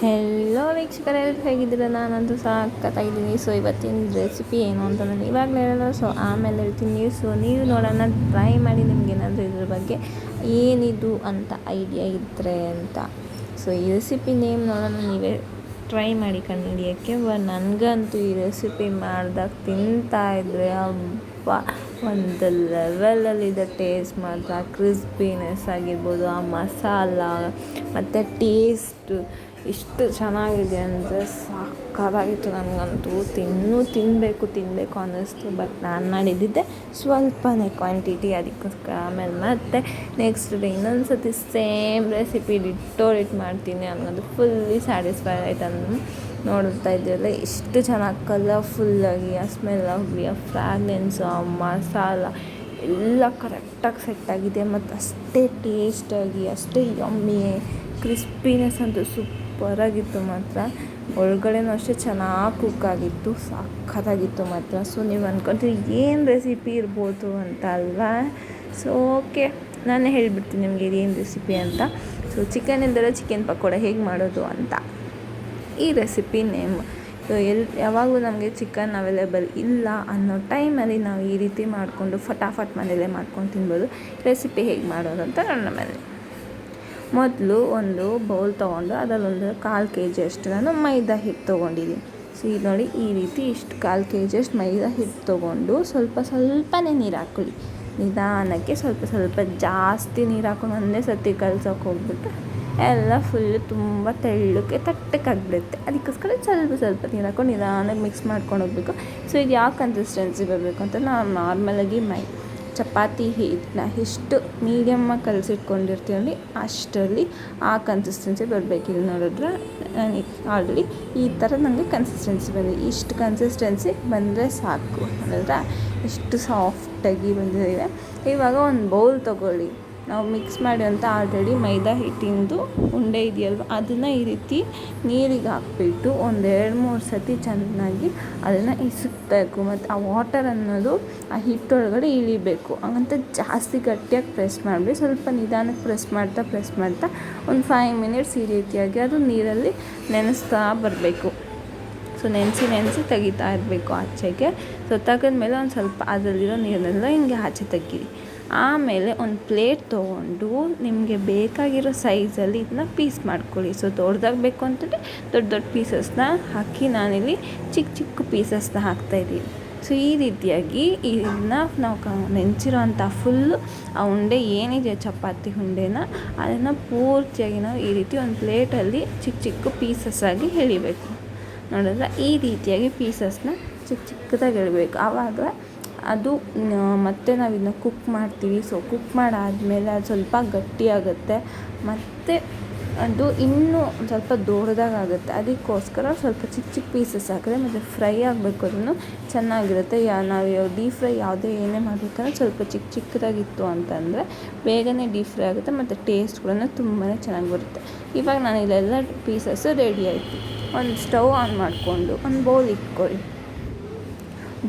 Hello ವೀಕ್ಷಕರೇ, ಹೇಗಿದ್ದೀರ? ನಾನಂತೂ ಸಖತ್ತಾಗಿದ್ದೀನಿ. ಸೊ ಇವತ್ತಿನ ರೆಸಿಪಿ ಏನು ಅಂತ ನಾನು ಇವಾಗಲೇ ಹೇಳೋಲ್ಲ, ಸೊ ಆಮೇಲೆ ಹೇಳ್ತೀನಿ. ಸೊ ನೀವು ನೋಡೋಣ, ಟ್ರೈ ಮಾಡಿ, ನಿಮ್ಗೇನಾದರೂ ಇದ್ರ ಬಗ್ಗೆ ಏನಿದು ಅಂತ ಐಡಿಯಾ ಇದ್ದರೆ ಅಂತ. ಸೊ ಈ ರೆಸಿಪಿ ನೇಮ್ ನೋಡೋಣ, ನೀವೇ ಟ್ರೈ ಮಾಡಿ ಕಂಡುಹಿಡಿಯೋಕ್ಕೆ. ನನಗಂತೂ ಈ ರೆಸಿಪಿ ಮಾಡಿದಾಗ ತಿಂತಾಯಿದ್ರೆ ಹಬ್ಬ ಒಂದು ಲೆವೆಲಲ್ಲಿದೆ. ಟೇಸ್ಟ್ ಮಾತ್ರ ಕ್ರಿಸ್ಪಿನೆಸ್ ಆಗಿರ್ಬೋದು, ಆ ಮಸಾಲ ಮತ್ತು ಟೇಸ್ಟು ಇಷ್ಟು ಚೆನ್ನಾಗಿದೆ ಅಂದರೆ ಸಾಕಾಗಿತ್ತು. ನನಗಂತೂ ತಿನ್ನಬೇಕು ಅನ್ನಿಸ್ತು. ಬಟ್ ನಾನು ಮಾಡಿದ್ದಿದ್ದೆ ಸ್ವಲ್ಪನೇ ಕ್ವಾಂಟಿಟಿ, ಅದಕ್ಕೋಸ್ಕರ ಆಮೇಲೆ ಮತ್ತೆ ನೆಕ್ಸ್ಟ್ ಡೇ ಇನ್ನೊಂದು ಸತಿ ಸೇಮ್ ರೆಸಿಪಿ ಡಿಟ್ಟೋರಿಟ್ ಮಾಡ್ತೀನಿ. ನನಗಂತೂ ಫುಲ್ಲಿ ಸ್ಯಾಟಿಸ್ಫೈ ಆಯ್ತು. ಅದನ್ನು ನೋಡ್ತಾ ಇದ್ದೆಲ್ಲ ಎಷ್ಟು ಚೆನ್ನಾಗಿ ಕಲರ್ಫುಲ್ಲಾಗಿ, ಆ ಸ್ಮೆಲ್ ಆಗಲಿ, ಆ ಫ್ರಾಗ್ರೆನ್ಸು, ಆ ಮಸಾಲ ಎಲ್ಲ ಕರೆಕ್ಟಾಗಿ ಸೆಟ್ಟಾಗಿದೆ. ಮತ್ತು ಅಷ್ಟೇ ಟೇಸ್ಟಾಗಿ, ಅಷ್ಟೇ ಯಮ್ಮಿ, ಕ್ರಿಸ್ಪಿನೆಸ್ ಅಂತೂ ಸೂಪರಾಗಿತ್ತು ಮಾತ್ರ. ಒಳಗಡೆನೂ ಅಷ್ಟೇ ಚೆನ್ನಾಗಿ ಕುಕ್ ಆಗಿತ್ತು, ಸಖತ್ತಾಗಿತ್ತು ಮಾತ್ರ. ಸೊ ನೀವು ಅಂದ್ಕೊಳ್ತೀವಿ ಏನು ರೆಸಿಪಿ ಇರ್ಬೋದು ಅಂತ ಅಲ್ವಾ? ಸೊ ಓಕೆ, ನಾನೇ ಹೇಳಿಬಿಡ್ತೀನಿ ನಿಮಗೆ ಇದೇನು ರೆಸಿಪಿ ಅಂತ. ಸೊ ಚಿಕನ್ ಇಲ್ದರೆ ಚಿಕನ್ ಪಕೋಡ ಹೇಗೆ ಮಾಡೋದು ಅಂತ ಈ ರೆಸಿಪಿ ನೇಮ್. ಸೊ ಯಾವಾಗಲೂ ನಮಗೆ ಚಿಕನ್ ಅವೈಲೇಬಲ್ ಇಲ್ಲ ಅನ್ನೋ ಟೈಮಲ್ಲಿ ನಾವು ಈ ರೀತಿ ಮಾಡಿಕೊಂಡು ಫಟಾಫಟ್ ಮನೆಯಲ್ಲೇ ಮಾಡ್ಕೊಂಡು ತಿನ್ಬೋದು. ರೆಸಿಪಿ ಹೇಗೆ ಮಾಡೋದು ಅಂತ ನನ್ನ ಮೇಲೆ ಮೊದಲು ಒಂದು ಬೌಲ್ ತೊಗೊಂಡು ಅದರಲ್ಲೊಂದು 1/4 kg ಅಷ್ಟು ನಾನು ಮೈದಾ ಹಿಟ್ಟು ತೊಗೊಂಡಿದ್ದೀನಿ. ಸೊ ಇದು ನೋಡಿ, ಈ ರೀತಿ ಇಷ್ಟು 1/4 kg ಅಷ್ಟು ಮೈದಾ ಹಿಟ್ಟು ತೊಗೊಂಡು ಸ್ವಲ್ಪನೇ ನೀರು ಹಾಕ್ಕೊಳ್ಳಿ. ನಿಧಾನಕ್ಕೆ ಸ್ವಲ್ಪ ಜಾಸ್ತಿ ನೀರು ಹಾಕೊಂಡು ಒಂದೇ ಸರ್ತಿ ಕಲ್ಸೋಕೆ ಹೋಗ್ಬಿಟ್ಟು ಎಲ್ಲ ಫುಲ್ಲು ತುಂಬ ತೆಳ್ಳಕ್ಕೆ ತಟ್ಟಕ್ಕಾಗ್ಬಿಡುತ್ತೆ. ಅದಕ್ಕೋಸ್ಕರ ಸ್ವಲ್ಪ ನೀರು ಹಾಕೊಂಡು ನಿಧಾನಕ್ಕೆ ಮಿಕ್ಸ್ ಮಾಡ್ಕೊಂಡು ಹೋಗಬೇಕು. ಸೊ ಇದು ಯಾವ ಕನ್ಸಿಸ್ಟೆನ್ಸಿ ಬರಬೇಕು ಅಂತ ನಾವು ನಾರ್ಮಲಾಗಿ ಚಪಾತಿ ಹಿಟ್ಟನ್ನ ಎಷ್ಟು ಮೀಡಿಯಮ್ಮಾಗಿ ಕಲಸಿಟ್ಕೊಂಡಿರ್ತೀವಿ ಅಷ್ಟರಲ್ಲಿ ಆ ಕನ್ಸಿಸ್ಟೆನ್ಸಿ ಬರಬೇಕು. ಇಲ್ಲಿ ನೋಡಿದ್ರೆ ಆಲ್ರೆಡಿ ಈ ಥರ ನನಗೆ ಕನ್ಸಿಸ್ಟೆನ್ಸಿ ಬಂದಿದೆ. ಇಷ್ಟು ಕನ್ಸಿಸ್ಟೆನ್ಸಿ ಬಂದರೆ ಸಾಕು. ನೋಡಿದ್ರೆ ಎಷ್ಟು ಸಾಫ್ಟಾಗಿ ಬಂದಿದೆ. ಇವಾಗ ಒಂದು ಬೌಲ್ ತೊಗೊಳ್ಳಿ. ನಾವು ಮಿಕ್ಸ್ ಮಾಡಿ ಅಂತ ಆಲ್ರೆಡಿ ಮೈದಾ ಹಿಟ್ಟಿಂದು ಉಂಡೆ ಇದೆಯಲ್ವ, ಅದನ್ನು ಈ ರೀತಿ ನೀರಿಗೆ ಹಾಕ್ಬಿಟ್ಟು 1-2-3 ಸತಿ ಚೆನ್ನಾಗಿ ಅದನ್ನು ಇಸುಕಬೇಕು. ಮತ್ತು ಆ ವಾಟರ್ ಅನ್ನೋದು ಆ ಹಿಟ್ಟೊಳಗಡೆ ಇಳಿಬೇಕು. ಹಂಗಂತ ಜಾಸ್ತಿ ಗಟ್ಟಿಯಾಗಿ ಪ್ರೆಸ್ ಮಾಡಿಬಿಡಿ, ಸ್ವಲ್ಪ ನಿಧಾನಕ್ಕೆ ಪ್ರೆಸ್ ಮಾಡ್ತಾ ಒಂದು 5 ಮಿನಿಟ್ಸ್ ಈ ರೀತಿಯಾಗಿ ಅದು ನೀರಲ್ಲಿ ನೆನೆಸ್ತಾ ಬರಬೇಕು. ಸೊ ನೆನೆಸಿ ತೆಗಿತಾ ಇರಬೇಕು ಆಚೆಗೆ. ಸೊ ತೆಗೆದ್ಮೇಲೆ ಒಂದು ಸ್ವಲ್ಪ ಅದರಲ್ಲಿರೋ ನೀರನ್ನೆಲ್ಲ ಹಿಂಗೆ ಆಚೆ ತೆಗೀರಿ. ಆಮೇಲೆ ಒಂದು ಪ್ಲೇಟ್ ತೊಗೊಂಡು ನಿಮಗೆ ಬೇಕಾಗಿರೋ ಸೈಜಲ್ಲಿ ಇದನ್ನ ಪೀಸ್ ಮಾಡ್ಕೊಳ್ಳಿ. ಸೊ ದೊಡ್ಡದಾಗಿ ಬೇಕು ಅಂತಂದರೆ ದೊಡ್ಡ ಪೀಸಸ್ನ ಹಾಕಿ, ನಾನಿಲ್ಲಿ ಚಿಕ್ಕ ಪೀಸಸ್ನ ಹಾಕ್ತಾಯಿದ್ದೀನಿ. ಸೊ ಈ ರೀತಿಯಾಗಿ ಇದನ್ನ ನಾವು ನೆನೆಸಿರೋಂಥ ಫುಲ್ಲು ಆ ಉಂಡೆ ಏನಿದೆ ಚಪಾತಿ ಉಂಡೆನ ಅದನ್ನು ಪೂರ್ತಿಯಾಗಿ ನಾವು ಈ ರೀತಿ ಒಂದು ಪ್ಲೇಟಲ್ಲಿ ಚಿಕ್ಕ ಪೀಸಸ್ ಆಗಿ ಎಳಿಬೇಕು. ನೋಡಿದ್ರೆ ಈ ರೀತಿಯಾಗಿ ಪೀಸಸ್ನ ಚಿಕ್ಕದಾಗಿ ಎಳಿಬೇಕು. ಆವಾಗ ಅದು ಮತ್ತೆ ನಾವು ಇದನ್ನ ಕುಕ್ ಮಾಡ್ತೀವಿ. ಸೊ ಕುಕ್ ಮಾಡಾದಮೇಲೆ ಅದು ಸ್ವಲ್ಪ ಗಟ್ಟಿಯಾಗುತ್ತೆ, ಮತ್ತು ಅದು ಇನ್ನೂ ಸ್ವಲ್ಪ ದೊಡ್ಡದಾಗುತ್ತೆ. ಅದಕ್ಕೋಸ್ಕರ ಸ್ವಲ್ಪ ಚಿಕ್ಕ ಪೀಸಸ್ ಹಾಕಿದ್ರೆ ಮತ್ತು ಫ್ರೈ ಆಗಬೇಕು, ಅದನ್ನು ಚೆನ್ನಾಗಿರುತ್ತೆ. ನಾವು ಡೀಪ್ ಫ್ರೈ ಏನೇ ಮಾಡಬೇಕಂದ್ರೆ ಸ್ವಲ್ಪ ಚಿಕ್ಕದಾಗಿತ್ತು ಅಂತಂದರೆ ಬೇಗನೆ ಡೀಪ್ ಫ್ರೈ ಆಗುತ್ತೆ ಮತ್ತು ಟೇಸ್ಟ್ ಕೂಡ ತುಂಬಾ ಚೆನ್ನಾಗಿ ಬರುತ್ತೆ. ಇವಾಗ ನಾನು ಇಲ್ಲೆಲ್ಲ ಪೀಸಸ್ಸು ರೆಡಿ ಆಯಿತು. ಒಂದು ಸ್ಟವ್ ಆನ್ ಮಾಡಿಕೊಂಡು ಒಂದು ಬೌಲ್ ಇಟ್ಕೊಳ್ಳಿ.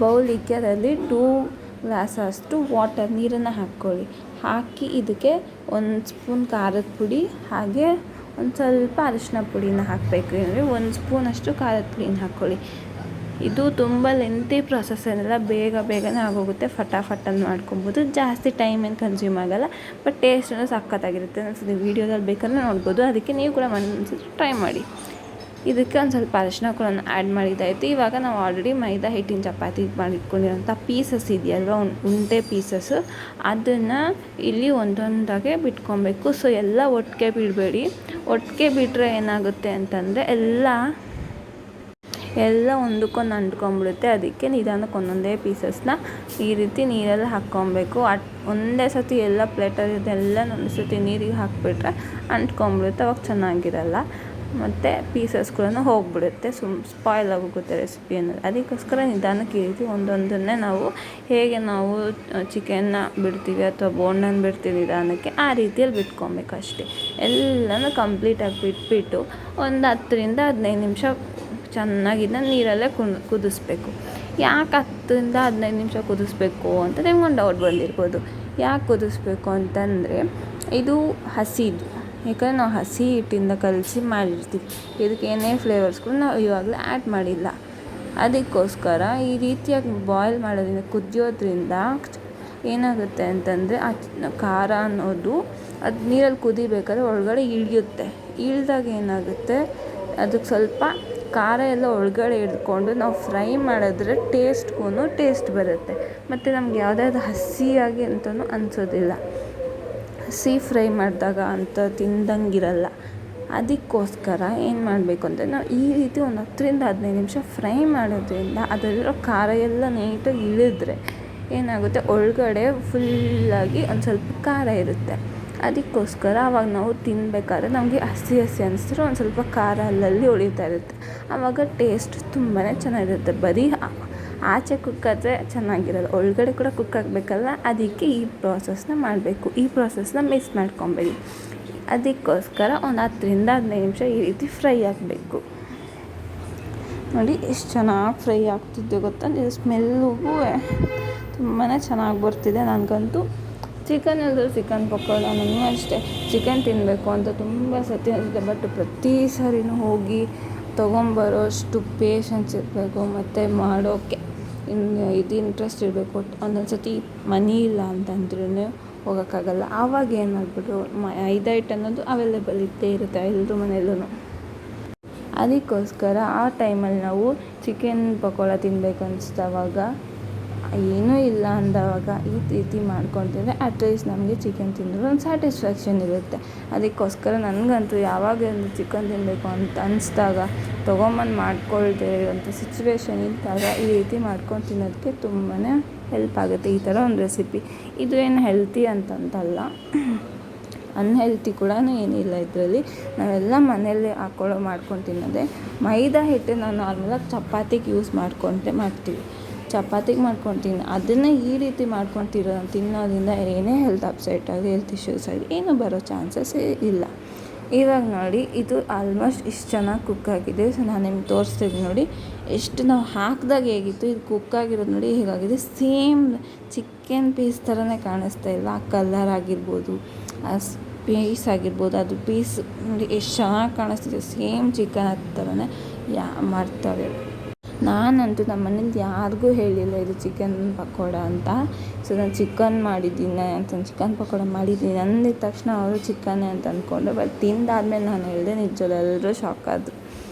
ಬೌಲ್ ಇಕ್ಕಿ ಅದರಲ್ಲಿ 2 ಗ್ಲಾಸ್ ಅಷ್ಟು ನೀರನ್ನು ಹಾಕಿ ಇದಕ್ಕೆ 1 ಸ್ಪೂನ್ ಖಾರದ ಪುಡಿ, ಹಾಗೆ ಒಂದು ಸ್ವಲ್ಪ ಅರಿಶಿನ ಪುಡಿನ ಹಾಕಬೇಕು. ಅಂದರೆ 1 ಸ್ಪೂನಷ್ಟು ಖಾರದ ಪುಡಿನ ಹಾಕ್ಕೊಳ್ಳಿ. ಇದು ತುಂಬ ಲೆಂತಿ ಪ್ರೊಸೆಸ್ ಏನೆಲ್ಲ, ಬೇಗನೆ ಆಗೋಗುತ್ತೆ. ಫಟಾಫಟ್ ಮಾಡ್ಕೊಬೋದು. ಜಾಸ್ತಿ ಟೈಮ್ ಏನು ಕನ್ಸ್ಯೂಮ್ ಆಗೋಲ್ಲ, ಬಟ್ ಟೇಸ್ಟನ್ನು ಸಖತ್ತಾಗಿರುತ್ತೆ. ಅನಿಸುತ್ತೆ ವೀಡಿಯೋದಲ್ಲಿ ಬೇಕಂದ್ರೆ ನೋಡ್ಬೋದು. ಅದಕ್ಕೆ ನೀವು ಕೂಡ ಒಂದ್ಸತಿ ಟ್ರೈ ಮಾಡಿ. ಇದಕ್ಕೆ ಒಂದು ಸ್ವಲ್ಪ ಅರಿಶಿನ ಕೂಡ ಆ್ಯಡ್ ಮಾಡಿದ್ದಾಯಿತು. ಇವಾಗ ನಾವು ಆಲ್ರೆಡಿ ಮೈದಾ ಹಿಟ್ಟಿನ ಚಪಾತಿ ಮಾಡಿಟ್ಕೊಂಡಿರೋಂಥ ಪೀಸಸ್ ಇದೆಯಲ್ವ, ಉಂಡೆ ಪೀಸಸ್ಸು, ಅದನ್ನು ಇಲ್ಲಿ ಒಂದೊಂದಾಗೆ ಬಿಟ್ಕೊಬೇಕು. ಸೊ ಎಲ್ಲ ಒಟ್ಟಿಗೆ ಬಿಡಬೇಡಿ. ಒಟ್ಟಿಗೆ ಬಿಟ್ಟರೆ ಏನಾಗುತ್ತೆ ಅಂತಂದರೆ ಎಲ್ಲ ಒಂದಕ್ಕೊಂದು ಅಂಟ್ಕೊಂಡ್ಬಿಡುತ್ತೆ. ಅದಕ್ಕೆ ನಿಧಾನಕ್ಕೆ ಒಂದೊಂದೇ ಪೀಸಸ್ನ ಈ ರೀತಿ ನೀರಲ್ಲಿ ಹಾಕ್ಕೊಬೇಕು. ಒಂದೇ ಸತಿ ಎಲ್ಲ ಪ್ಲೇಟಲ್ಲಿ ಇದೆಲ್ಲ ಒಂದು ಸತಿ ನೀರಿಗೆ ಹಾಕಿಬಿಟ್ರೆ ಅಂಟ್ಕೊಂಡ್ಬಿಡುತ್ತೆ, ಅವಾಗ ಚೆನ್ನಾಗಿರಲ್ಲ. ಮತ್ತು ಪೀಸಸ್ ಕೂಡ ಹೋಗಿಬಿಡುತ್ತೆ, ಸ್ಪಾಯ್ಲ್ ಆಗೋಗುತ್ತೆ ರೆಸಿಪಿ ಅನ್ನೋದು. ಅದಕ್ಕೋಸ್ಕರ ನಿಧಾನಕ್ಕೆ ಈ ರೀತಿ ಒಂದೊಂದನ್ನೇ ಹೇಗೆ ನಾವು ಚಿಕನ್ನ ಬಿಡ್ತೀವಿ ಅಥವಾ ಬೋಂಡನ್ನು ಬಿಡ್ತೀವಿ ನಿಧಾನಕ್ಕೆ, ಆ ರೀತಿಯಲ್ಲಿ ಬಿಟ್ಕೊಬೇಕು ಅಷ್ಟೇ. ಎಲ್ಲನೂ ಕಂಪ್ಲೀಟಾಗಿ ಬಿಟ್ಬಿಟ್ಟು ಒಂದು 10-15 ನಿಮಿಷ ಚೆನ್ನಾಗಿದ್ದ ನೀರಲ್ಲೇ ಕುದಿಸ್ಬೇಕು. ಯಾಕೆ 10-15 ನಿಮಿಷ ಕುದಿಸ್ಬೇಕು ಅಂತ ನಿಮ್ಗೊಂದು ಡೌಟ್ ಬಂದಿರ್ಬೋದು. ಯಾಕೆ ಕುದಿಸ್ಬೇಕು ಅಂತಂದರೆ ಇದು ಹಸಿದು ಯಾಕಂದರೆ ನಾವು ಹಸಿ ಹಿಟ್ಟಿಂದ ಕಲಸಿ ಮಾಡಿರ್ತೀವಿ. ಇದಕ್ಕೆ ಏನೇ ಫ್ಲೇವರ್ಸ್ಗಳು ನಾವು ಇವಾಗಲೇ ಆ್ಯಡ್ ಮಾಡಿಲ್ಲ. ಅದಕ್ಕೋಸ್ಕರ ಈ ರೀತಿಯಾಗಿ ಬಾಯ್ಲ್ ಮಾಡೋದ್ರಿಂದ, ಕುದಿಯೋದ್ರಿಂದ ಏನಾಗುತ್ತೆ ಅಂತಂದರೆ ಆ ಖಾರ ಅನ್ನೋದು ಅದು ನೀರಲ್ಲಿ ಕುದಿಬೇಕಾದ್ರೆ ಒಳಗಡೆ ಇಳಿಯುತ್ತೆ. ಇಳಿದಾಗ ಏನಾಗುತ್ತೆ, ಅದಕ್ಕೆ ಸ್ವಲ್ಪ ಖಾರ ಎಲ್ಲ ಒಳಗಡೆ ಹಿಡ್ಕೊಂಡು ನಾವು ಫ್ರೈ ಮಾಡಿದ್ರೆ ಟೇಸ್ಟ್ ಬರುತ್ತೆ. ಮತ್ತು ನಮ್ಗೆ ಯಾವುದಾದ್ರು ಹಸಿಯಾಗಿ ಅಂತಲೂ ಅನಿಸೋದಿಲ್ಲ. ಹಸಿ ಫ್ರೈ ಮಾಡಿದಾಗ ಅಂತ ತಿಂದಂಗಿರಲ್ಲ. ಅದಕ್ಕೋಸ್ಕರ ಏನು ಮಾಡಬೇಕು ಅಂದರೆ, ನಾವು ಈ ರೀತಿ ಒಂದು 10-15 ನಿಮಿಷ ಫ್ರೈ ಮಾಡೋದ್ರಿಂದ ಅದರಲ್ಲಿರೋ ಖಾರ ಎಲ್ಲ ನೀಟಾಗಿ ಇಳಿದ್ರೆ ಏನಾಗುತ್ತೆ, ಒಳಗಡೆ ಫುಲ್ಲಾಗಿ ಒಂದು ಸ್ವಲ್ಪ ಖಾರ ಇರುತ್ತೆ. ಅದಕ್ಕೋಸ್ಕರ ಆವಾಗ ನಾವು ತಿನ್ನಬೇಕಾದ್ರೆ ನಮಗೆ ಹಸಿ ಅನಿಸಿದ್ರೆ ಒಂದು ಸ್ವಲ್ಪ ಖಾರ ಅಲ್ಲಲ್ಲಿ ಉಳಿತಾ ಇರುತ್ತೆ. ಆವಾಗ ಟೇಸ್ಟ್ ತುಂಬಾ ಚೆನ್ನಾಗಿರುತ್ತೆ. ಬರೀ ಆಚೆ ಕುಕ್ಕಾದರೆ ಚೆನ್ನಾಗಿರಲ್ಲ, ಒಳಗಡೆ ಕೂಡ ಕುಕ್ ಆಗಬೇಕಲ್ಲ. ಅದಕ್ಕೆ ಈ ಪ್ರಾಸೆಸ್ನ ಮಾಡಬೇಕು. ಈ ಪ್ರಾಸೆಸ್ನ ಮಿಸ್ ಮಾಡ್ಕೊಬೇಡಿ. ಅದಕ್ಕೋಸ್ಕರ ಒಂದು 10-15 ನಿಮಿಷ ಈ ರೀತಿ ಫ್ರೈ ಆಗಬೇಕು. ನೋಡಿ ಎಷ್ಟು ಚೆನ್ನಾಗಿ ಫ್ರೈ ಆಗ್ತಿದೆ ಗೊತ್ತಾ. ಇದು ಸ್ಮೆಲ್ಲಿಗೂ ತುಂಬಾ ಚೆನ್ನಾಗಿ ಬರ್ತಿದೆ. ನನಗಂತೂ ಚಿಕನ್ ಇಲ್ಲದ್ರೆ ಚಿಕನ್ ಪಕೋಡ, ನನಗೂ ಅಷ್ಟೇ ಚಿಕನ್ ತಿನ್ನಬೇಕು ಅಂತ ತುಂಬ ಸತಿ ಅನಿಸುತ್ತೆ. ಬಟ್ ಪ್ರತಿ ಸಾರಿನೂ ಹೋಗಿ ತೊಗೊಂಬರೋಷ್ಟು ಪೇಷನ್ಸ್ ಇರಬೇಕು ಮತ್ತು ಮಾಡೋಕ್ಕೆ ಇದು ಇಂಟ್ರೆಸ್ಟ್ ಇರಬೇಕು. ಒಂದೊಂದು ಸತಿ ಮನಿ ಇಲ್ಲ ಅಂತಂದ್ರೂ ಹೋಗೋಕ್ಕಾಗಲ್ಲ. ಆವಾಗ ಏನು ಮಾಡಿಬಿಟ್ಟು ಐದೈಟ್ ಅನ್ನೋದು ಅವೈಲೇಬಲ್ ಇದ್ದೇ ಇರುತ್ತೆ ಎಲ್ಲರ ಮನೆಯಲ್ಲೂ. ಅದಕ್ಕೋಸ್ಕರ ಆ ಟೈಮಲ್ಲಿ ನಾವು ಚಿಕನ್ ಪಕೋಡ ತಿನ್ನಬೇಕು ಅನಿಸ್ದವಾಗ, ಏನೂ ಇಲ್ಲ ಅಂದವಾಗ ಈ ರೀತಿ ಮಾಡ್ಕೊತಿದ್ರೆ ಅಟ್ಲೀಸ್ಟ್ ನಮಗೆ ಚಿಕನ್ ತಿಂದರೂ ಒಂದು ಸ್ಯಾಟಿಸ್ಫ್ಯಾಕ್ಷನ್ ಇರುತ್ತೆ. ಅದಕ್ಕೋಸ್ಕರ ನನಗಂತೂ ಯಾವಾಗ ಒಂದು ಚಿಕನ್ ತಿನ್ನಬೇಕು ಅಂತ ಅನಿಸ್ದಾಗ ತೊಗೊಂಬಂದು ಮಾಡ್ಕೊಳ್ದೇ ಇರೋಂಥ ಸಿಚುವೇಶನ್ ಇದ್ದಾಗ ಈ ರೀತಿ ಮಾಡ್ಕೊಂಡು ತಿನ್ನೋದಕ್ಕೆ ತುಂಬಾ ಹೆಲ್ಪ್ ಆಗುತ್ತೆ ಈ ಥರ ಒಂದು ರೆಸಿಪಿ. ಇದು ಏನು ಹೆಲ್ತಿ ಅಂತಲ್ಲ, ಅನ್ಹೆಲ್ತಿ ಕೂಡ ಏನಿಲ್ಲ ಇದರಲ್ಲಿ. ನಾವೆಲ್ಲ ಮನೆಯಲ್ಲೇ ಮಾಡ್ಕೊಂಡು ತಿನ್ನೋದೆ. ಮೈದಾ ಹಿಟ್ಟು ನಾವು ನಾರ್ಮಲಾಗಿ ಚಪಾತಿಗೆ ಯೂಸ್ ಮಾಡ್ತೀವಿ. ಚಪಾತಿಗೆ ಮಾಡ್ಕೊತೀನಿ. ಅದನ್ನು ಈ ರೀತಿ ಮಾಡ್ಕೊಂಡು ತಿನ್ನೋದ್ರಿಂದ ಏನೇ ಹೆಲ್ತ್ ಅಪ್ಸೆಟ್ ಆಗಿ ಹೆಲ್ತ್ ಇಶ್ಯೂಸ್ ಆಗಿ ಏನೂ ಬರೋ ಚಾನ್ಸಸ್ ಇಲ್ಲ. ಇವಾಗ ನೋಡಿ ಇದು ಆಲ್ಮೋಸ್ಟ್ ಇಷ್ಟು ಚೆನ್ನಾಗಿ ಕುಕ್ ಆಗಿದೆ. ಸೊ ನಾನು ನಿಮ್ಗೆ ತೋರಿಸ್ತಿದ್ದೀನಿ ನೋಡಿ, ಎಷ್ಟು ನಾವು ಹಾಕಿದಾಗ ಹೇಗಿತ್ತು, ಇದು ಕುಕ್ಕಾಗಿರೋದು ನೋಡಿ ಹೇಗಾಗಿದೆ. ಸೇಮ್ ಚಿಕನ್ ಪೀಸ್ ಥರನೇ ಕಾಣಿಸ್ತಾ ಇಲ್ಲ. ಆ ಕಲರ್ ಆಗಿರ್ಬೋದು, ಆ ಪೀಸ್ ಆಗಿರ್ಬೋದು, ಅದು ಪೀಸ್ ನೋಡಿ ಎಷ್ಟು ಚೆನ್ನಾಗಿ ಕಾಣಿಸ್ತಿದೆ. ಸೇಮ್ ಚಿಕನ್ ಥರನೇ ಮಾಡ್ತಾರೆ. ನಾನಂತೂ ನಮ್ಮ ಮನೇಲಿ ಯಾರಿಗೂ ಹೇಳಿಲ್ಲ ಇದು ಚಿಕನ್ ಪಕೋಡ ಅಂತ. ಸೊ ನಾನು ಚಿಕನ್ ಪಕೋಡ ಮಾಡಿದ್ದೀನಿ ಅಂದಿದ ತಕ್ಷಣ ಅವರು ಚಿಕನ್ನೇ ಅಂತ ಅಂದ್ಕೊಂಡ್ರು. ಬಟ್ ತಿಂದಾದ್ಮೇಲೆ ನಾನು ಹೇಳಿದೆ, ನಿಜವಾಗ್ಲೂ ಎಲ್ಲರೂ ಶಾಕ್ ಆದರು.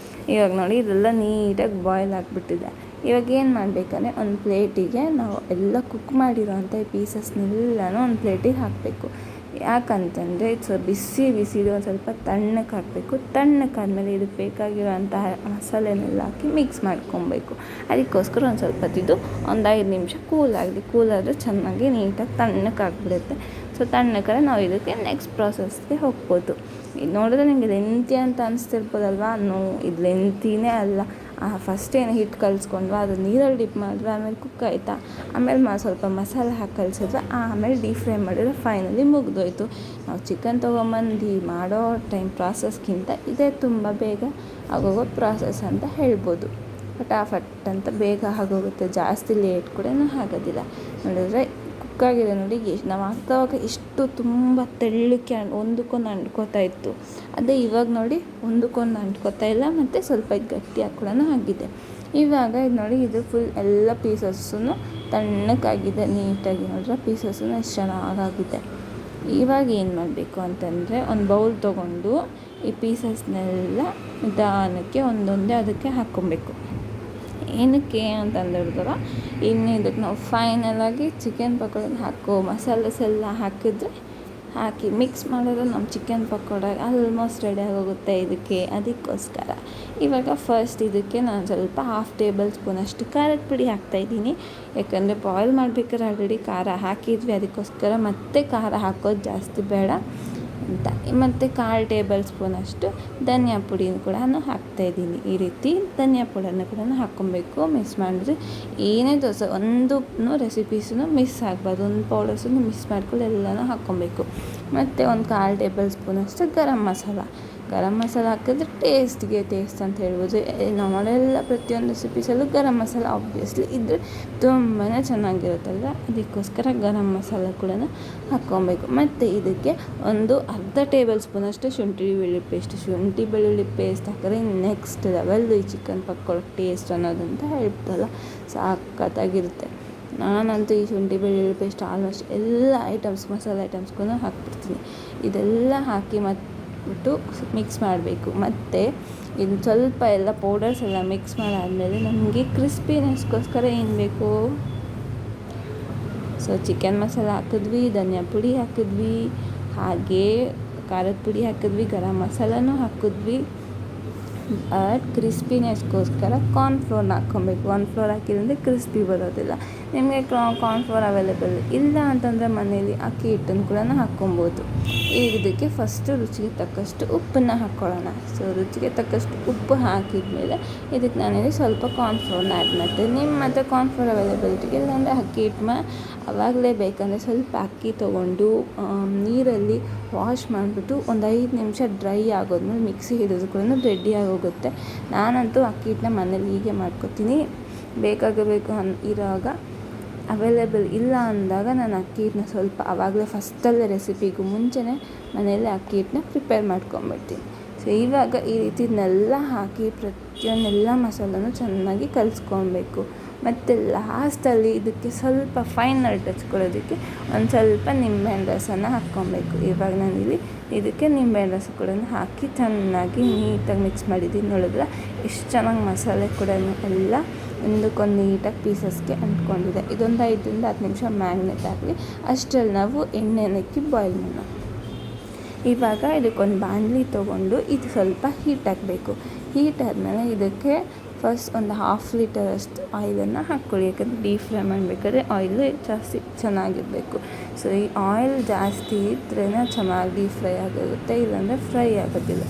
ಇವಾಗ ನೋಡಿ ಇದೆಲ್ಲ ನೀಟಾಗಿ ಬಾಯ್ಲ್ ಆಗಿಬಿಟ್ಟಿದೆ. ಇವಾಗ ಏನು ಮಾಡಬೇಕಂದ್ರೆ ಒಂದು ಪ್ಲೇಟಿಗೆ ನಾವು ಎಲ್ಲ ಕುಕ್ ಮಾಡಿರೋ ಅಂಥ ಈ ಪೀಸಸ್ನೆಲ್ಲನೂ ಒಂದು ಪ್ಲೇಟಿಗೆ ಹಾಕಬೇಕು. ಯಾಕಂತಂದರೆ ಬಿಸಿ ಒಂದು ಸ್ವಲ್ಪ ತಣ್ಣಕ್ಕೆ ಹಾಕಬೇಕು. ತಣ್ಣಕ್ಕಾದ್ಮೇಲೆ ಇದಕ್ಕೆ ಬೇಕಾಗಿರೋಂತಹ ಮಸಾಲೆನೆಲ್ಲ ಹಾಕಿ ಮಿಕ್ಸ್ ಮಾಡ್ಕೊಬೇಕು. ಅದಕ್ಕೋಸ್ಕರ ಒಂದು ಸ್ವಲ್ಪ ಹೊತ್ತಿದ್ದು ಒಂದು 5 ನಿಮಿಷ ಕೂಲಾದರೆ ಚೆನ್ನಾಗಿ ನೀಟಾಗಿ ತಣ್ಣಕ್ಕೆ ಆಗಿಬಿಡುತ್ತೆ. ಸೊ ತಣ್ಣಕ್ಕಾದ್ರೆ ನಾವು ಇದಕ್ಕೆ ನೆಕ್ಸ್ಟ್ ಪ್ರಾಸೆಸ್ಗೆ ಹೋಗ್ಬೋದು. ಇದು ನೋಡಿದ್ರೆ ನಿಮಗೆ ಲೆಂತಿ ಅಂತ ಅನಿಸ್ತಿರ್ಬೋದಲ್ವಾ? ಇದು ಲೆಂತಿನೇ ಅಲ್ಲ. ಫಸ್ಟ್ ಏನು ಹಿಟ್ಟು ಕಲಿಸ್ಕೊಂಡ್ವಾ, ಅದು ನೀರಲ್ಲಿ ಡಿಪ್ ಮಾಡಿದ್ರೆ ಆಮೇಲೆ ಕುಕ್ ಆಯಿತಾ, ಆಮೇಲೆ ಸ್ವಲ್ಪ ಮಸಾಲೆ ಹಾಕಿ ಕಲಿಸಿದ್ರೆ ಆಮೇಲೆ ಡೀಪ್ ಫ್ರೈ ಮಾಡಿದ್ರೆ ಫೈನಲಿ ಮುಗಿದೋಯ್ತು. ನಾವು ಚಿಕನ್ ತೊಗೊಂಬಂದು ಮಾಡೋ ಪ್ರಾಸೆಸ್ಗಿಂತ ಇದೇ ತುಂಬ ಬೇಗ ಆಗೋಗೋ ಪ್ರಾಸೆಸ್ ಅಂತ ಹೇಳ್ಬೋದು. ಫಟಾಫಟ್ ಅಂತ ಬೇಗ ಆಗೋಗುತ್ತೆ, ಜಾಸ್ತಿ ಲೇಟ್ ಕೂಡ ಆಗೋದಿಲ್ಲ. ನೋಡಿದ್ರೆ ಕುಕ್ಕಾಗಿದೆ ನೋಡಿ. ನಾವು ಹಾಕ್ತಾವಾಗ ಎಷ್ಟು ತುಂಬ ತೆಳ್ಳಕ್ಕೆ ಒಂದಕ್ಕೊಂದು ಅಂಟ್ಕೋತಾ ಇತ್ತು. ಅದೇ ಇವಾಗ ನೋಡಿ ಒಂದಕ್ಕೊಂದು ಅಂಟ್ಕೋತಾ ಇಲ್ಲ, ಮತ್ತು ಸ್ವಲ್ಪ ಇದು ಗಟ್ಟಿಯಾಗಿ ಕೂಡ ಆಗಿದೆ. ಇವಾಗ ಇದು ನೋಡಿ, ಇದು ಫುಲ್ ಎಲ್ಲ ಪೀಸಸ್ಸೂ ತಣ್ಣಕ್ಕಾಗಿದೆ ನೀಟಾಗಿ. ನೋಡ್ರೆ ಪೀಸಸ್ಸೂ ಎಷ್ಟು ಚೆನ್ನಾಗಾಗಿದೆ. ಇವಾಗ ಏನು ಮಾಡಬೇಕು ಅಂತಂದರೆ ಒಂದು ಬೌಲ್ ತೊಗೊಂಡು ಈ ಪೀಸಸ್ನೆಲ್ಲ ನಿಧಾನಕ್ಕೆ ಒಂದೊಂದೇ ಅದಕ್ಕೆ ಹಾಕ್ಕೊಬೇಕು. ಏನಕ್ಕೆ ಅಂತಂದಿರ್ತಾರ, ಇನ್ನು ಇದಕ್ಕೆ ನಾವು ಫೈನಲಾಗಿ ಚಿಕನ್ ಪಕೋಡ ಹಾಕೋ ಮಸಾಲೆಸ್ ಎಲ್ಲ ಹಾಕಿ ಮಿಕ್ಸ್ ಮಾಡಿದ್ರೆ ನಮ್ಮ ಚಿಕನ್ ಪಕೋಡ ಆಲ್ಮೋಸ್ಟ್ ರೆಡಿ ಆಗೋಗುತ್ತೆ ಇದಕ್ಕೆ. ಅದಕ್ಕೋಸ್ಕರ ಇವಾಗ ಫಸ್ಟ್ ಇದಕ್ಕೆ ನಾನು ಸ್ವಲ್ಪ 1/2 ಟೇಬಲ್ ಸ್ಪೂನಷ್ಟು ಖಾರದ ಪುಡಿ ಹಾಕ್ತಾಯಿದ್ದೀನಿ. ಯಾಕಂದರೆ ಬಾಯ್ಲ್ ಮಾಡ್ಬೇಕಾದ್ರೆ ಆಲ್ರೆಡಿ ಖಾರ ಹಾಕಿದ್ವಿ, ಅದಕ್ಕೋಸ್ಕರ ಮತ್ತೆ ಖಾರ ಹಾಕೋದು ಜಾಸ್ತಿ ಬೇಡ ಅಂತ. ಮತ್ತು 1/4 ಟೇಬಲ್ ಸ್ಪೂನಷ್ಟು ಧನಿಯಾ ಪುಡಿನ ಕೂಡ ಹಾಕ್ತಾಯಿದ್ದೀನಿ. ಈ ರೀತಿ ಧನಿಯಾ ಪುಡಿಯನ್ನು ಕೂಡ ಹಾಕ್ಕೊಬೇಕು. ಮಿಕ್ಸ್ ಮಾಡಿದ್ರೆ ಏನೇ ದೋಸೆ ಒಂದು ರೆಸಿಪೀಸನ್ನು ಮಿಸ್ ಆಗಬಾರ್ದು, ಒಂದು ಪೌಡರ್ಸನ್ನು ಮಿಸ್ ಮಾಡ್ಕೊಂಡು ಎಲ್ಲನೂ ಹಾಕ್ಕೊಬೇಕು. ಮತ್ತು ಒಂದು 1/4 ಟೇಬಲ್ ಸ್ಪೂನಷ್ಟು ಗರಂ ಮಸಾಲ. ಗರಂ ಮಸಾಲ ಹಾಕಿದ್ರೆ ಟೇಸ್ಟ್ಗೆ ಟೇಸ್ಟ್ ಅಂತ ಹೇಳ್ಬೋದು. ನಮ್ಮನೆಲ್ಲ ಪ್ರತಿಯೊಂದು ರೆಸಿಪೀಸಲ್ಲೂ ಗರಂ ಮಸಾಲ ಆಬ್ವಿಯಸ್ಲಿ ಇದ್ದರೆ ತುಂಬಾ ಚೆನ್ನಾಗಿರುತ್ತಲ್ಲ, ಅದಕ್ಕೋಸ್ಕರ ಗರಂ ಮಸಾಲ ಕೂಡ ಹಾಕ್ಕೊಬೇಕು. ಮತ್ತು ಇದಕ್ಕೆ ಒಂದು ಅರ್ಧ ಟೇಬಲ್ ಸ್ಪೂನಷ್ಟು ಶುಂಠಿ ಬೆಳ್ಳುಳ್ಳಿ ಪೇಸ್ಟ್ ಹಾಕಿದ್ರೆ ನೆಕ್ಸ್ಟ್ ಲೆವೆಲ್ ಈ ಚಿಕನ್ ಪಕ್ಕೋಡ ಟೇಸ್ಟ್ ಅನ್ನೋದಂತ ಹೇಳ್ತಲ್ಲ, ಸಖತ್ತಾಗಿರುತ್ತೆ. ನಾನಂತೂ ಈ ಶುಂಠಿ ಬೆಳ್ಳುಳ್ಳಿ ಪೇಸ್ಟ್ ಆಲ್ಮೋಸ್ಟ್ ಎಲ್ಲ ಮಸಾಲೆ ಐಟಮ್ಸ್ಗೂ ಹಾಕ್ಬಿಡ್ತೀನಿ. ಇದೆಲ್ಲ ಹಾಕಿ ಬಿಟ್ಟು ಮಿಕ್ಸ್ ಮಾಡಬೇಕು. ಮತ್ತು ಇನ್ನು ಸ್ವಲ್ಪ ಎಲ್ಲ ಪೌಡರ್ಸ್ ಎಲ್ಲ ಮಿಕ್ಸ್ ಮಾಡಾದಮೇಲೆ ನಮಗೆ ಕ್ರಿಸ್ಪಿನೆಸ್ಗೋಸ್ಕರ ಏನು ಬೇಕು, ಸೊ ಚಿಕನ್ ಮಸಾಲ ಹಾಕಿದ್ವಿ, ಧನಿಯಾ ಪುಡಿ ಹಾಕಿದ್ವಿ, ಹಾಗೇ ಖಾರದ ಪುಡಿ ಹಾಕಿದ್ವಿ, ಗರಂ ಮಸಾಲನೂ ಹಾಕಿದ್ವಿ. ಬಟ್ ಕ್ರಿಸ್ಪಿನೆಸ್ಗೋಸ್ಕರ ಕಾರ್ನ್ಫ್ಲೋರ್ನ ಹಾಕ್ಕೊಬೇಕು. ಕಾರ್ನ್ಫ್ಲೋರ್ ಹಾಕಿದ್ರೆ ಕ್ರಿಸ್ಪಿ ಬರೋದಿಲ್ಲ. ನಿಮಗೆ ಕಾರ್ನ್ಫ್ಲೋರ್ ಅವೈಲೇಬಲ್ ಇಲ್ಲ ಅಂತಂದರೆ ಮನೇಲಿ ಅಕ್ಕಿ ಹಿಟ್ಟನ್ನು ಕೂಡ ಹಾಕ್ಕೊಬೋದು. ಇದಕ್ಕೆ ಫಸ್ಟು ರುಚಿಗೆ ತಕ್ಕಷ್ಟು ಉಪ್ಪನ್ನು ಹಾಕ್ಕೊಳ್ಳೋಣ. ಸೊ ರುಚಿಗೆ ತಕ್ಕಷ್ಟು ಉಪ್ಪು ಹಾಕಿದ್ಮೇಲೆ ಇದಕ್ಕೆ ನಾನಿಲ್ಲಿ ಸ್ವಲ್ಪ ಕಾರ್ನ್ಫ್ಲೋರ್ನ ಆ್ಯಡ್ ಮಾಡ್ತೀನಿ. ನಿಮ್ಮ ಮತ್ತು ಕಾರ್ನ್ಫ್ಲೋರ್ ಅವೈಲೇಬಿಲಿಟಿಗೆ ಇಲ್ಲಾಂದರೆ ಅಕ್ಕಿ ಹಿಟ್ಟು ಆವಾಗಲೇ ಬೇಕಂದರೆ ಸ್ವಲ್ಪ ಅಕ್ಕಿ ತೊಗೊಂಡು ನೀರಲ್ಲಿ ವಾಶ್ ಮಾಡಿಬಿಟ್ಟು ಒಂದು 5 ನಿಮಿಷ ಡ್ರೈ ಆಗೋದ್ಮೇಲೆ ಮಿಕ್ಸಿ ಹಿಡಿದು ಕೂಡ ರೆಡಿ ಆಗೋಗುತ್ತೆ. ನಾನಂತೂ ಅಕ್ಕಿ ಹಿಟ್ಟನ್ನ ಮನೇಲಿ ಹೀಗೆ ಮಾಡ್ಕೊತೀನಿ. ಬೇಕಾಗಬೇಕು ಇರೋವಾಗ ಅವೈಲೇಬಲ್ ಇಲ್ಲ ಅಂದಾಗ ನಾನು ಅಕ್ಕಿ ಹಿಟ್ಟನ್ನ ಸ್ವಲ್ಪ ಆವಾಗಲೇ ಫಸ್ಟಲ್ಲೇ ರೆಸಿಪಿಗೂ ಮುಂಚೆನೇ ಮನೆಯಲ್ಲೇ ಅಕ್ಕಿ ಹಿಟ್ಟನ್ನ ಪ್ರಿಪೇರ್ ಮಾಡ್ಕೊಂಬಿಡ್ತೀನಿ. ಸೊ ಇವಾಗ ಈ ರೀತಿ ಇದನ್ನೆಲ್ಲ ಹಾಕಿ ಪ್ರತಿಯೊಂದೆಲ್ಲ ಮಸಾಲನೂ ಚೆನ್ನಾಗಿ ಕಲಿಸ್ಕೊಬೇಕು. ಮತ್ತು ಲಾಸ್ಟಲ್ಲಿ ಇದಕ್ಕೆ ಸ್ವಲ್ಪ ಫೈನಲ್ ಟಚ್ ಕೊಡೋದಕ್ಕೆ ಒಂದು ಸ್ವಲ್ಪ ನಿಂಬೆಹಣ್ಣು ರಸನ ಹಾಕ್ಕೊಬೇಕು. ಇವಾಗ ನಾನಿಲ್ಲಿ ಇದಕ್ಕೆ ನಿಂಬೆಹಣ್ಣು ರಸ ಕೂಡ ಹಾಕಿ ಚೆನ್ನಾಗಿ ನೀಟಾಗಿ ಮಿಕ್ಸ್ ಮಾಡಿದ್ದೀನಿ. ನೋಡಿದ್ರೆ ಎಷ್ಟು ಚೆನ್ನಾಗಿ ಮಸಾಲೆ ಕೂಡ ಎಲ್ಲ ಒಂದಕ್ಕೊಂದು ನೀಟಾಗಿ ಪೀಸಸ್ಗೆ ಅಂಟ್ಕೊಂಡಿದೆ. ಇದೊಂದು 5ರಿಂದ 10 ನಿಮಿಷ ಮ್ಯಾಗ್ನೇಟ್ ಆಗಲಿ. ಅಷ್ಟರಲ್ಲಿ ನಾವು ಎಣ್ಣೆನಕ್ಕಿ ಬಾಯ್ಲ್ ಮಾಡೋಣ. ಇವಾಗ ಇದಕ್ಕೊಂದು ಬಾಣಲಿ ತೊಗೊಂಡು ಇದು ಸ್ವಲ್ಪ ಹೀಟ್ ಹಾಕಬೇಕು. ಹೀಟ್ ಆದಮೇಲೆ ಇದಕ್ಕೆ ಫಸ್ಟ್ ಒಂದು 1/2 ಲೀಟರಷ್ಟು ಆಯಿಲನ್ನು ಹಾಕ್ಕೊಳ್ಳಿ. ಯಾಕಂದರೆ ಡೀಪ್ ಫ್ರೈ ಮಾಡಬೇಕಾದ್ರೆ ಆಯಿಲ್ ಜಾಸ್ತಿ ಚೆನ್ನಾಗಿರಬೇಕು. ಸೊ ಈ ಆಯಿಲ್ ಜಾಸ್ತಿ ಇದ್ರೇ ಚೆನ್ನಾಗಿ ಡೀಪ್ ಫ್ರೈ ಆಗುತ್ತೆ, ಇಲ್ಲಾಂದರೆ ಫ್ರೈ ಆಗೋದಿಲ್ಲ.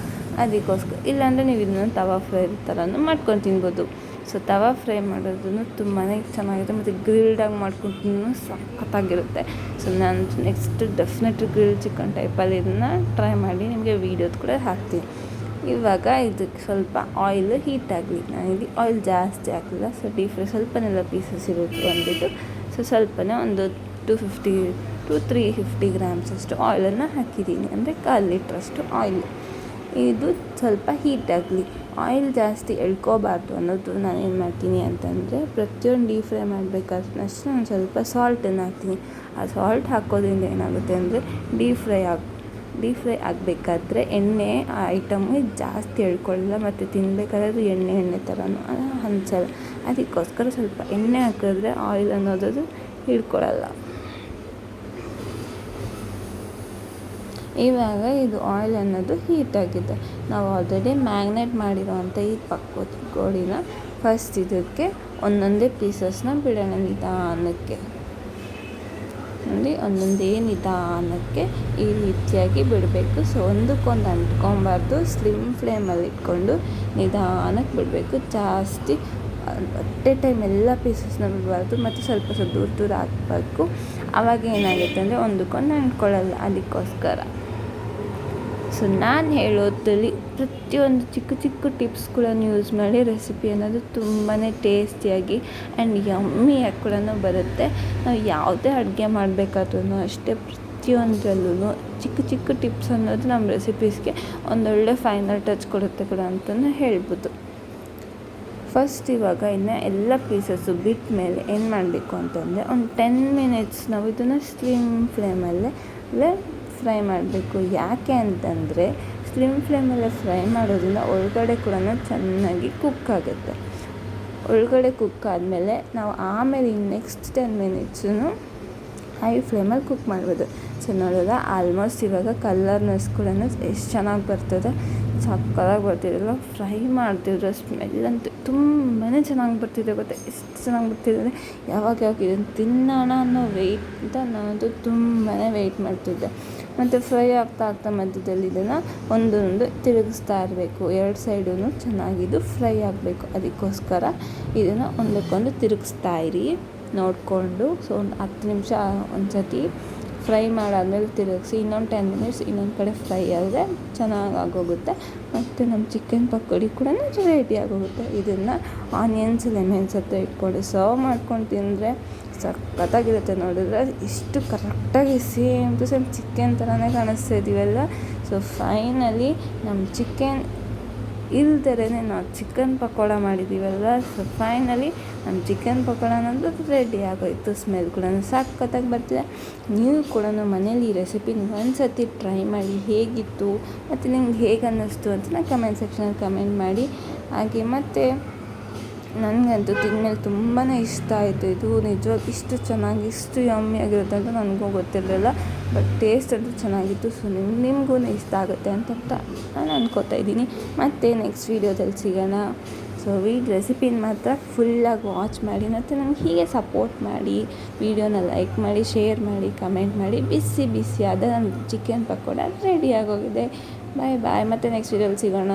ಅದಕ್ಕೋಸ್ಕರ ಇಲ್ಲಾಂದರೆ ನೀವು ಇದನ್ನು ತವಾ ಫ್ರೈ ಥರನೂ ಮಾಡ್ಕೊಂಡು ತಿನ್ಬೋದು. ಸೊ ತವಾ ಫ್ರೈ ಮಾಡೋದು ತುಂಬಾ ಚೆನ್ನಾಗಿರುತ್ತೆ. ಮತ್ತು ಗ್ರಿಲ್ಡಾಗಿ ಮಾಡ್ಕೊಂಡು ಸಖತ್ತಾಗಿರುತ್ತೆ. ಸೊ ನಾನು ನೆಕ್ಸ್ಟ್ ಡೆಫಿನೆಟ್ ಗ್ರಿಲ್ ಚಿಕನ್ ಟೈಪಲ್ಲಿ ಇದನ್ನು ಟ್ರೈ ಮಾಡಿ ನಿಮಗೆ ವೀಡಿಯೋದು ಕೂಡ ಹಾಕ್ತೀನಿ. ಇವಾಗ ಇದಕ್ಕೆ ಸ್ವಲ್ಪ ಆಯಿಲ್ ಹೀಟ್ ಆಗಲಿ. ನಾನಿಲ್ಲಿ ಆಯಿಲ್ ಜಾಸ್ತಿ ಹಾಕಿಲ್ಲ. ಸೊ ಡೀಪ್ ಫ್ರೈ ಸ್ವಲ್ಪನೆಲ್ಲ ಪೀಸಸ್ ಇರುತ್ತೆ ಅಂದ್ಬಿಟ್ಟು ಸೊ ಸ್ವಲ್ಪನೇ ಒಂದು 250 to 350 ಗ್ರಾಮ್ಸ್ ಅಷ್ಟು ಆಯಿಲನ್ನು ಹಾಕಿದ್ದೀನಿ. ಅಂದರೆ 1/4 ಲೀಟ್ರಷ್ಟು ಆಯಿಲ್. ಇದು ಸ್ವಲ್ಪ ಹೀಟ್ ಆಗಲಿ. ಆಯಿಲ್ ಜಾಸ್ತಿ ಎಳ್ಕೋಬಾರ್ದು ಅನ್ನೋದು ನಾನೇನು ಮಾಡ್ತೀನಿ ಅಂತಂದರೆ ಪ್ರತಿಯೊಂದು ಡೀಪ್ ಫ್ರೈ ಮಾಡಬೇಕಾದ್ರೆ ನಾನು ಸ್ವಲ್ಪ ಸಾಲ್ಟನ್ನು ಹಾಕ್ತೀನಿ. ಆ ಸಾಲ್ಟ್ ಹಾಕೋದ್ರಿಂದ ಏನಾಗುತ್ತೆ ಅಂದರೆ ಡೀಪ್ ಫ್ರೈ ಆಗಬೇಕಾದ್ರೆ ಎಣ್ಣೆ ಆ ಐಟಮು ಜಾಸ್ತಿ ಎಳ್ಕೊಳ್ಳಲ್ಲ. ಮತ್ತು ತಿನ್ನಬೇಕಾದ್ರೆ ಎಣ್ಣೆ ಥರನೂ ಅನ್ಸಲ್ಲ. ಅದಕ್ಕೋಸ್ಕರ ಸ್ವಲ್ಪ ಎಣ್ಣೆ ಹಾಕಿದ್ರೆ ಆಯಿಲ್ ಅನ್ನೋದು ಹಿಡ್ಕೊಳ್ಳಲ್ಲ. ಇವಾಗ ಇದು ಆಯಿಲ್ ಅನ್ನೋದು ಹೀಟಾಗಿದೆ. ನಾವು ಆಲ್ರೆಡಿ ಮ್ಯಾಗ್ನೇಟ್ ಮಾಡಿರೋವಂಥ ಈ ಪಕ್ಕೋಡಿನ ಫಸ್ಟ್ ಇದಕ್ಕೆ ಒಂದೊಂದೇ ಪೀಸಸ್ನ ಬಿಡೋಣ ನಿಧಾನಕ್ಕೆ. ನೋಡಿ ಒಂದೊಂದೇ ನಿಧಾನಕ್ಕೆ ಈ ರೀತಿಯಾಗಿ ಬಿಡಬೇಕು. ಸೊ ಒಂದಕ್ಕೊಂದು ಅಂಟ್ಕೊಬಾರ್ದು. ಸ್ಲಿಮ್ ಫ್ಲೇಮಲ್ಲಿ ಇಟ್ಕೊಂಡು ನಿಧಾನಕ್ಕೆ ಬಿಡಬೇಕು. ಜಾಸ್ತಿ ಅಟ್ ಎ ಟೈಮ್ ಎಲ್ಲ ಪೀಸಸ್ನ ಬಿಡಬಾರ್ದು. ಮತ್ತು ಸ್ವಲ್ಪ ದೂರ ಹಾಕಬೇಕು. ಆವಾಗ ಏನಾಗುತ್ತೆ ಅಂದರೆ ಒಂದಕ್ಕೊಂದು ಅಂಟ್ಕೊಳ್ಳಲ್ಲ. ಅದಕ್ಕೋಸ್ಕರ ಸೊ ನಾನು ಹೇಳೋದ್ರಲ್ಲಿ ಪ್ರತಿಯೊಂದು ಚಿಕ್ಕ ಟಿಪ್ಸ್ಗಳನ್ನು ಯೂಸ್ ಮಾಡಿ ರೆಸಿಪಿ ಅನ್ನೋದು ತುಂಬಾ ಟೇಸ್ಟಿಯಾಗಿ ಆ್ಯಂಡ್ ಯಮ್ಮಿಯಾಗಿ ಕೂಡ ಬರುತ್ತೆ. ನಾವು ಯಾವುದೇ ಅಡುಗೆ ಮಾಡಬೇಕಾದ್ರೂ ಅಷ್ಟೇ ಪ್ರತಿಯೊಂದರಲ್ಲೂ ಚಿಕ್ಕ ಟಿಪ್ಸ್ ಅನ್ನೋದು ನಮ್ಮ ರೆಸಿಪೀಸ್ಗೆ ಒಂದೊಳ್ಳೆ ಫೈನಲ್ ಟಚ್ ಕೊಡುತ್ತೆ ಕೂಡ ಅಂತಲೇ ಹೇಳ್ಬೋದು. ಫಸ್ಟ್ ಇವಾಗ ಇನ್ನು ಎಲ್ಲ ಪೀಸಸ್ಸು ಬಿಟ್ಟ ಮೇಲೆ ಏನು ಮಾಡಬೇಕು ಅಂತಂದರೆ ಒಂದು 10 ಮಿನಿಟ್ಸ್ ನಾವು ಇದನ್ನು ಸ್ಲಿಮ್ ಫ್ಲೇಮಲ್ಲೇ ಫ್ರೈ ಮಾಡಬೇಕು. ಯಾಕೆ ಅಂತಂದರೆ ಸ್ಲಿಮ್ ಫ್ಲೇಮಲ್ಲೇ ಫ್ರೈ ಮಾಡೋದ್ರಿಂದ ಒಳಗಡೆ ಕೂಡ ಚೆನ್ನಾಗಿ ಕುಕ್ ಆಗುತ್ತೆ. ಒಳಗಡೆ ಕುಕ್ ಆದಮೇಲೆ ನಾವು ಆಮೇಲೆ ನೆಕ್ಸ್ಟ್ 10 ಮಿನಿಟ್ಸು ಹೈ ಫ್ಲೇಮಲ್ಲಿ ಕುಕ್ ಮಾಡ್ಬೋದು. ಸೊ ನೋಡೋದ ಆಲ್ಮೋಸ್ಟ್ ಇವಾಗ ಕಲರ್ನೆಸ್ ಕೂಡ ಎಷ್ಟು ಚೆನ್ನಾಗಿ ಬರ್ತದೆ, ಸಕ್ಕತ್ತಾಗಿ ಬರ್ತಿರಲ್ಲ. ಫ್ರೈ ಮಾಡ್ತಿದ್ರೆ ಸ್ಮೆಲ್ ಅಂತೂ ತುಂಬಾ ಚೆನ್ನಾಗಿ ಬರ್ತಿದೆ. ಗೊತ್ತಾ ಎಷ್ಟು ಚೆನ್ನಾಗಿ ಬರ್ತಿದೆ ಅಂದರೆ ಯಾವಾಗ ಇದನ್ನು ತಿನ್ನೋಣ ಅನ್ನೋ ವೆಯ್ಟ್ ನಾನಂತೂ ತುಂಬಾ ವೆಯ್ಟ್ ಮಾಡ್ತಿದ್ದೆ. ಮತ್ತು ಫ್ರೈ ಆಗ್ತಾ ಮಧ್ಯದಲ್ಲಿ ಇದನ್ನು ಒಂದೊಂದು ತಿರುಗಿಸ್ತಾ ಇರಬೇಕು. 2 ಸೈಡೂ ಚೆನ್ನಾಗಿದ್ದು ಫ್ರೈ ಆಗಬೇಕು. ಅದಕ್ಕೋಸ್ಕರ ಇದನ್ನು ಒಂದಕ್ಕೊಂದು ತಿರುಗಿಸ್ತಾ ಇರಿ ನೋಡಿಕೊಂಡು. ಸೊ ಒಂದು 10 ನಿಮಿಷ ಒಂದು ಸತಿ ಫ್ರೈ ಮಾಡಾದ್ಮೇಲೆ ತಿರುಗಿಸಿ ಇನ್ನೊಂದು 10 ಮಿನಿಟ್ಸ್ ಇನ್ನೊಂದು ಕಡೆ ಫ್ರೈ ಆದರೆ ಚೆನ್ನಾಗಿ ಆಗೋಗುತ್ತೆ. ಮತ್ತು ನಮ್ಮ ಚಿಕನ್ ಪಕೋಡಿ ಕೂಡ ರೆಡಿ ಆಗೋಗುತ್ತೆ. ಇದನ್ನು ಆನಿಯನ್ಸ್ ಲೆಮನ್ಸ್ ಹತ್ರ ಇಟ್ಕೊಂಡು ಸರ್ವ್ ಮಾಡ್ಕೊಂಡು ತಿಂದರೆ ಸಖತ್ತಾಗಿರುತ್ತೆ. ನೋಡಿದ್ರೆ ಇಷ್ಟು ಕರೆಕ್ಟಾಗಿ ಸೇಮ್ ಟು ಸೇಮ್ ಚಿಕನ್ ಥರನೇ ಕಾಣಿಸ್ತಾ ಇದೀವಲ್ಲ. ಸೊ ಫೈನಲಿ ನಮ್ಮ ಚಿಕನ್ ಇಲ್ದೇ ನಾವು ಚಿಕನ್ ಪಕೋಡ ಮಾಡಿದ್ದೀವಲ್ವ. ಸೊ ಫೈನಲಿ ನಮ್ಮ ಚಿಕನ್ ಪಕೋಡ ಅನ್ನೋದು ರೆಡಿ ಆಗೋಯಿತು. ಸ್ಮೆಲ್ ಕೂಡ ಸಖತ್ತಾಗಿ ಬರ್ತಿದೆ. ನೀವು ಕೂಡ ಮನೇಲಿ ಈ ರೆಸಿಪಿನ ಒಂದು ಸರ್ತಿ ಟ್ರೈ ಮಾಡಿ ಹೇಗಿತ್ತು ಮತ್ತು ನಿಮ್ಗೆ ಹೇಗೆ ಅನ್ನಿಸ್ತು ಅಂತ ಕಮೆಂಟ್ ಸೆಕ್ಷನಲ್ಲಿ ಕಮೆಂಟ್ ಮಾಡಿ. ಹಾಗೆ ಮತ್ತು ನನಗಂತೂ ತಿಂದಮೇಲೆ ತುಂಬಾ ಇಷ್ಟ ಆಯಿತು. ಇದು ನಿಜವಾಗಿ ಇಷ್ಟು ಚೆನ್ನಾಗಿ ಇಷ್ಟು ಯಮ್ಮಿ ಆಗಿರುತ್ತೆ ಅಂತ ನನಗೂ ಗೊತ್ತಿರಲಿಲ್ಲ. ಬಟ್ ಟೇಸ್ಟ್ ಅಂತೂ ಚೆನ್ನಾಗಿತ್ತು. ಸೊ ನಿಮಗೂ ಇಷ್ಟ ಆಗುತ್ತೆ ಅಂತ ನಾನು ಅನ್ಕೋತಾ ಇದ್ದೀನಿ. ಮತ್ತು ನೆಕ್ಸ್ಟ್ ವೀಡಿಯೋದಲ್ಲಿ ಸಿಗೋಣ. ಸೊ ರೆಸಿಪಿನ ಮಾತ್ರ ಫುಲ್ಲಾಗಿ ವಾಚ್ ಮಾಡಿ ಮತ್ತು ನನಗೆ ಹೀಗೆ ಸಪೋರ್ಟ್ ಮಾಡಿ, ವೀಡಿಯೋನ ಲೈಕ್ ಮಾಡಿ, ಶೇರ್ ಮಾಡಿ, ಕಮೆಂಟ್ ಮಾಡಿ. ಬಿಸಿ ಆದ ನನ್ನ ಚಿಕನ್ ಪಕೋಡ ರೆಡಿ ಆಗೋಗಿದೆ. ಬಾಯ್ ಮತ್ತು ನೆಕ್ಸ್ಟ್ ವೀಡಿಯೋದಲ್ಲಿ ಸಿಗೋಣ.